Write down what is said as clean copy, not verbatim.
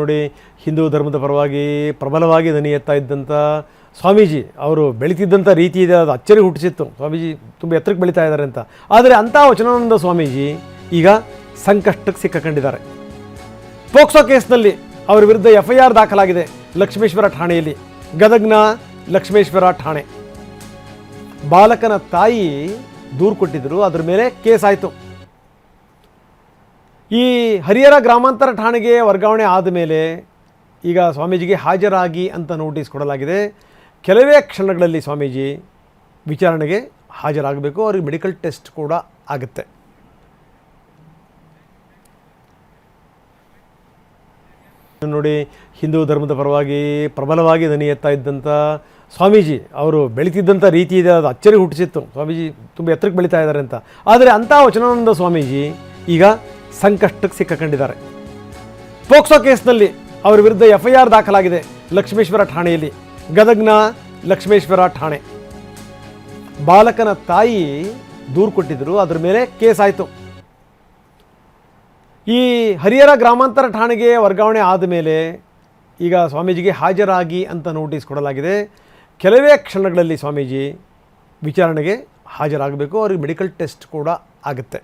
ನೋಡಿ, ಹಿಂದೂ ಧರ್ಮದ ಪರವಾಗಿ ಪ್ರಬಲವಾಗಿ ದನಿ ಎತ್ತಾ ಇದ್ದಂಥ ಸ್ವಾಮೀಜಿ ಅವರು ಬೆಳೀತಿದ್ದಂಥ ರೀತಿ ಇದೆ, ಅದು ಅಚ್ಚರಿ ಹುಟ್ಟಿಸಿತ್ತು. ಸ್ವಾಮೀಜಿ ತುಂಬ ಎತ್ತರಕ್ಕೆ ಬೆಳೀತಾ ಇದ್ದಾರೆ ಅಂತ. ಆದರೆ ಅಂಥ ವಚನಾನಂದ ಸ್ವಾಮೀಜಿ ಈಗ ಸಂಕಷ್ಟಕ್ಕೆ ಸಿಕ್ಕಿಕೊಂಡಿದ್ದಾರೆ. ಪೋಕ್ಸೋ ಕೇಸ್ನಲ್ಲಿ ಅವರ ವಿರುದ್ಧ FIR ದಾಖಲಾಗಿದೆ ಲಕ್ಷ್ಮೇಶ್ವರ ಠಾಣೆಯಲ್ಲಿ, ಗದಗ್ನ ಲಕ್ಷ್ಮೇಶ್ವರ ಠಾಣೆ. ಬಾಲಕನ ತಾಯಿ ದೂರು ಕೊಟ್ಟಿದ್ದರು, ಅದರ ಮೇಲೆ ಕೇಸ್ ಆಯಿತು. ಈ ಹರಿಹರ ಗ್ರಾಮಾಂತರ ಠಾಣೆಗೆ ವರ್ಗಾವಣೆ ಆದ ಮೇಲೆ ಈಗ ಸ್ವಾಮೀಜಿಗೆ ಹಾಜರಾಗಿ ಅಂತ ನೋಟಿಸ್ ಕೊಡಲಾಗಿದೆ. ಕೆಲವೇ ಕ್ಷಣಗಳಲ್ಲಿ ಸ್ವಾಮೀಜಿ ವಿಚಾರಣೆಗೆ ಹಾಜರಾಗಬೇಕು. ಅವ್ರಿಗೆ ಮೆಡಿಕಲ್ ಟೆಸ್ಟ್ ಕೂಡ ಆಗುತ್ತೆ. ನೋಡಿ, ಹಿಂದೂ ಧರ್ಮದ ಪರವಾಗಿ ಪ್ರಬಲವಾಗಿ ದನಿ ಎತ್ತಾ ಇದ್ದಂಥ ಸ್ವಾಮೀಜಿ ಅವರು ಬೆಳೀತಿದ್ದಂಥ ರೀತಿ ಇದೆ, ಅದು ಅಚ್ಚರಿ ಹುಟ್ಟಿಸಿತ್ತು. ಸ್ವಾಮೀಜಿ ತುಂಬ ಎತ್ತರಕ್ಕೆ ಬೆಳೀತಾ ಇದ್ದಾರೆ ಅಂತ. ಆದರೆ ಅಂಥ ವಚನಾನಂದ ಸ್ವಾಮೀಜಿ ಈಗ ಸಂಕಷ್ಟಕ್ಕೆ ಸಿಕ್ಕಿಕೊಂಡಿದ್ದಾರೆ. ಪೋಕ್ಸೋ ಕೇಸ್ನಲ್ಲಿ ಅವರ ವಿರುದ್ಧ FIR ದಾಖಲಾಗಿದೆ ಲಕ್ಷ್ಮೇಶ್ವರ ಠಾಣೆಯಲ್ಲಿ, ಗದಗ್ನ ಲಕ್ಷ್ಮೇಶ್ವರ ಠಾಣೆ. ಬಾಲಕನ ತಾಯಿ ದೂರು ಕೊಟ್ಟಿದ್ದರು, ಅದರ ಮೇಲೆ ಕೇಸ್ ಆಯಿತು. ಈ ಹರಿಹರ ಗ್ರಾಮಾಂತರ ಠಾಣೆಗೆ ವರ್ಗಾವಣೆ ಆದ ಮೇಲೆ ಈಗ ಸ್ವಾಮೀಜಿಗೆ ಹಾಜರಾಗಿ ಅಂತ ನೋಟಿಸ್ ಕೊಡಲಾಗಿದೆ. ಕೆಲವೇ ಕ್ಷಣಗಳಲ್ಲಿ ಸ್ವಾಮೀಜಿ ವಿಚಾರಣೆಗೆ ಹಾಜರಾಗಬೇಕು. ಅವ್ರಿಗೆ ಮೆಡಿಕಲ್ ಟೆಸ್ಟ್ ಕೂಡ ಆಗುತ್ತೆ.